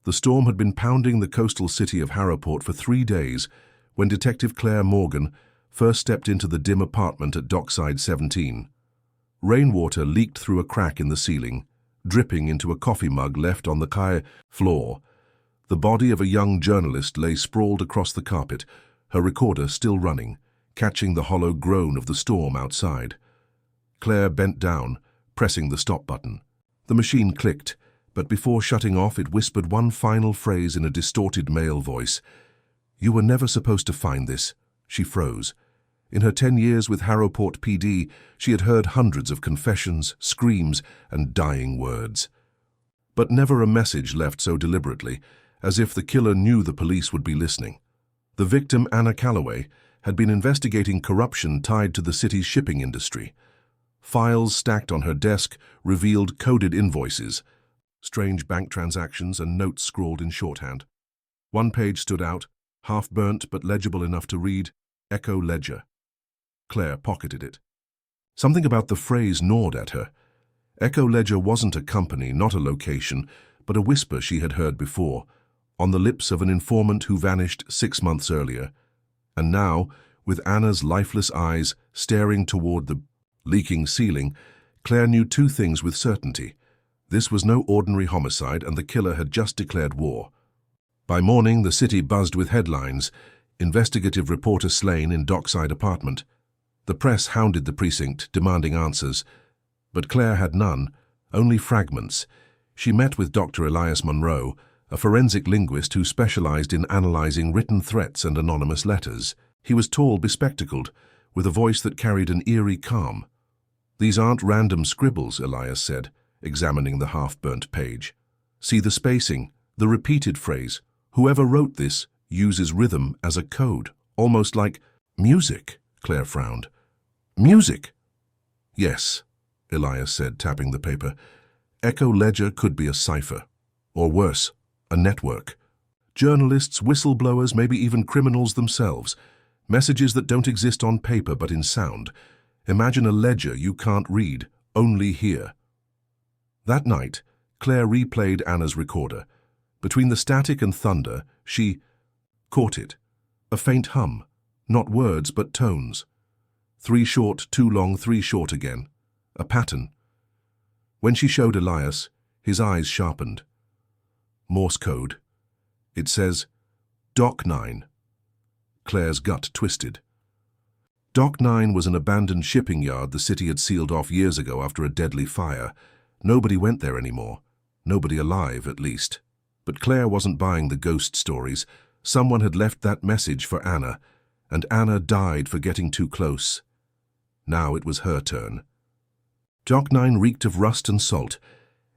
The storm had been pounding the coastal city of Harroport for 3 days when Detective Claire Morgan first stepped into the dim apartment at Dockside 17. Rainwater leaked through a crack in the ceiling, dripping into a coffee mug left on the quai floor. The body of a young journalist lay sprawled across the carpet, her recorder still running, catching the hollow groan of the storm outside. Claire bent down, pressing the stop button. The machine clicked, but before shutting off it whispered one final phrase in a distorted male voice. "You were never supposed to find this." She froze. In her 10 years with Harroport PD, she had heard hundreds of confessions, screams, and dying words. But never a message left so deliberately, as if the killer knew the police would be listening. The victim, Anna Calloway, had been investigating corruption tied to the city's shipping industry. Files stacked on her desk revealed coded invoices, strange bank transactions, and notes scrawled in shorthand. One page stood out, half-burnt but legible enough to read, "Echo Ledger." Claire pocketed it. Something about the phrase gnawed at her. Echo Ledger wasn't a company, not a location, but a whisper she had heard before, on the lips of an informant who vanished 6 months earlier. And now, with Anna's lifeless eyes staring toward the leaking ceiling, Claire knew 2 things with certainty. This was no ordinary homicide, and the killer had just declared war. By morning, the city buzzed with headlines: "Investigative reporter slain in Dockside apartment." The press hounded the precinct, demanding answers. But Claire had none, only fragments. She met with Dr. Elias Monroe, a forensic linguist who specialized in analyzing written threats and anonymous letters. He was tall, bespectacled, with a voice that carried an eerie calm. "These aren't random scribbles," Elias said, examining the half-burnt page. "See the spacing, the repeated phrase. Whoever wrote this uses rhythm as a code, almost like music." Claire frowned. "Music?" "Yes," Elias said, tapping the paper. "Echo Ledger could be a cipher. Or worse, a network. Journalists, whistleblowers, maybe even criminals themselves. Messages that don't exist on paper but in sound. Imagine a ledger you can't read, only hear." That night, Claire replayed Anna's recorder. Between the static and thunder, she caught it. A faint hum. Not words, but tones. 3 short, 2 long, 3 short again. A pattern. When she showed Elias, his eyes sharpened. Morse code. It says, Dock 9. Claire's gut twisted. Dock 9 was an abandoned shipping yard the city had sealed off years ago after a deadly fire. Nobody went there anymore. Nobody alive, at least. But Claire wasn't buying the ghost stories. Someone had left that message for Anna, and Anna died for getting too close. Now it was her turn. Dock 9 reeked of rust and salt,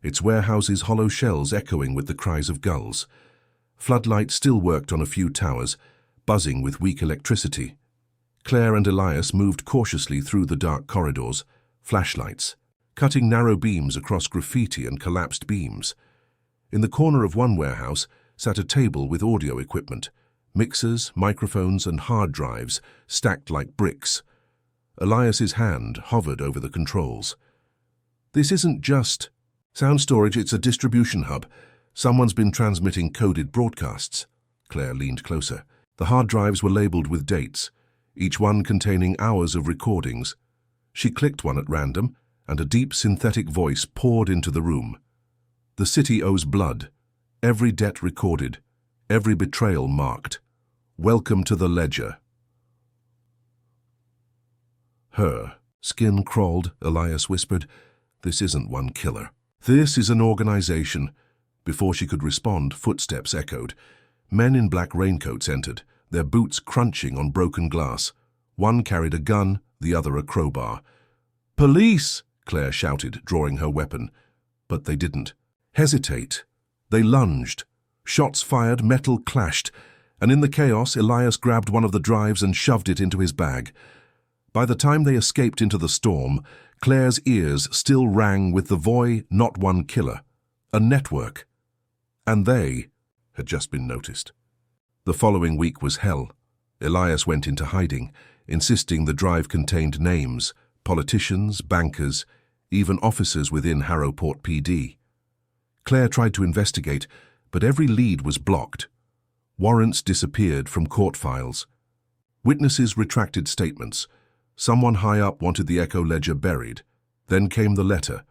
its warehouses hollow shells echoing with the cries of gulls. Floodlights still worked on a few towers, buzzing with weak electricity. Claire and Elias moved cautiously through the dark corridors, flashlights, cutting narrow beams across graffiti and collapsed beams. In the corner of one warehouse sat a table with audio equipment, mixers, microphones, and hard drives stacked like bricks. Elias's hand hovered over the controls. "This isn't just sound storage, it's a distribution hub. Someone's been transmitting coded broadcasts." Claire leaned closer. The hard drives were labeled with dates, each one containing hours of recordings. She clicked one at random, and a deep synthetic voice poured into the room. "The city owes blood. Every debt recorded. Every betrayal marked. Welcome to the ledger." "Her skin crawled," Elias whispered. "This isn't one killer. This is an organization." Before she could respond, footsteps echoed. Men in black raincoats entered, their boots crunching on broken glass. One carried a gun, the other a crowbar. "Police!" Claire shouted, drawing her weapon. But they didn't hesitate. They lunged. Shots fired, metal clashed, and in the chaos, Elias grabbed one of the drives and shoved it into his bag. By the time they escaped into the storm, Claire's ears still rang with the voice, "Not one killer." A network. And they had just been noticed. The following week was hell. Elias went into hiding, insisting the drive contained names, politicians, bankers, even officers within Harroport PD. Claire tried to investigate, but every lead was blocked. Warrants disappeared from court files. Witnesses retracted statements. Someone high up wanted the Echo ledger buried. Then came the letter,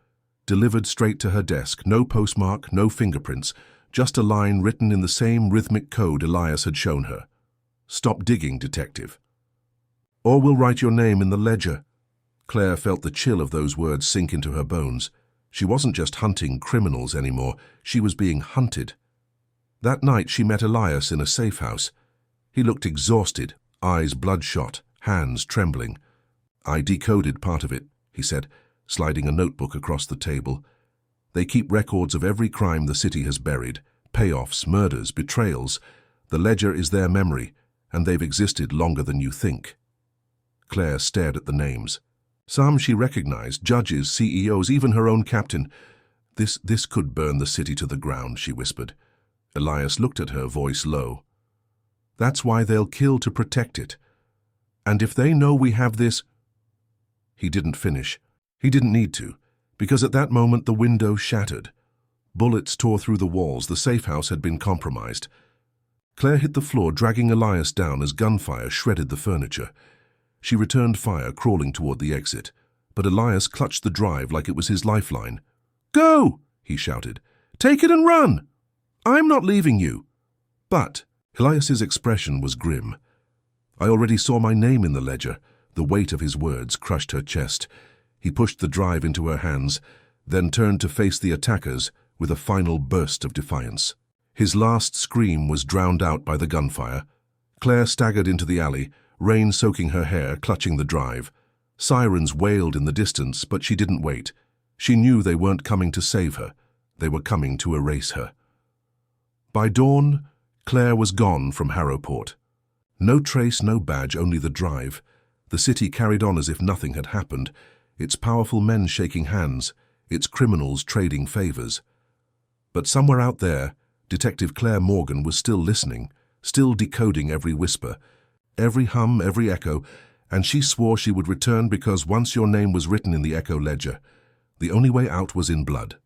delivered straight to her desk. No postmark, no fingerprints, just a line written in the same rhythmic code Elias had shown her. "Stop digging, detective. Or we'll write your name in the ledger." Claire felt the chill of those words sink into her bones. She wasn't just hunting criminals anymore, she was being hunted. That night she met Elias in a safe house. He looked exhausted, eyes bloodshot, hands trembling. "I decoded part of it," he said, sliding a notebook across the table. "They keep records of every crime the city has buried, payoffs, murders, betrayals. The ledger is their memory, and they've existed longer than you think." Claire stared at the names. Some she recognized, judges, CEOs, even her own captain. This could burn the city to the ground," she whispered. Elias looked at her, voice low. "That's why they'll kill to protect it. And if they know we have this—" He didn't finish. He didn't need to, because at that moment the window shattered. Bullets tore through the walls. The safe house had been compromised. Claire hit the floor, dragging Elias down as gunfire shredded the furniture. She returned fire, crawling toward the exit, but Elias clutched the drive like it was his lifeline. "Go!" he shouted. "Take it and run! I'm not leaving you." But Elias's expression was grim. "I already saw my name in the ledger." The weight of his words crushed her chest. He pushed the drive into her hands, then turned to face the attackers with a final burst of defiance. His last scream was drowned out by the gunfire. Claire staggered into the alley, rain soaking her hair, clutching the drive. Sirens wailed in the distance, but she didn't wait. She knew they weren't coming to save her. They were coming to erase her. By dawn, Claire was gone from Harrowport. No trace, no badge, only the drive. The city carried on as if nothing had happened, its powerful men shaking hands, its criminals trading favors. But somewhere out there, Detective Claire Morgan was still listening, still decoding every whisper, every hum, every echo, and she swore she would return because once your name was written in the Echo ledger, the only way out was in blood.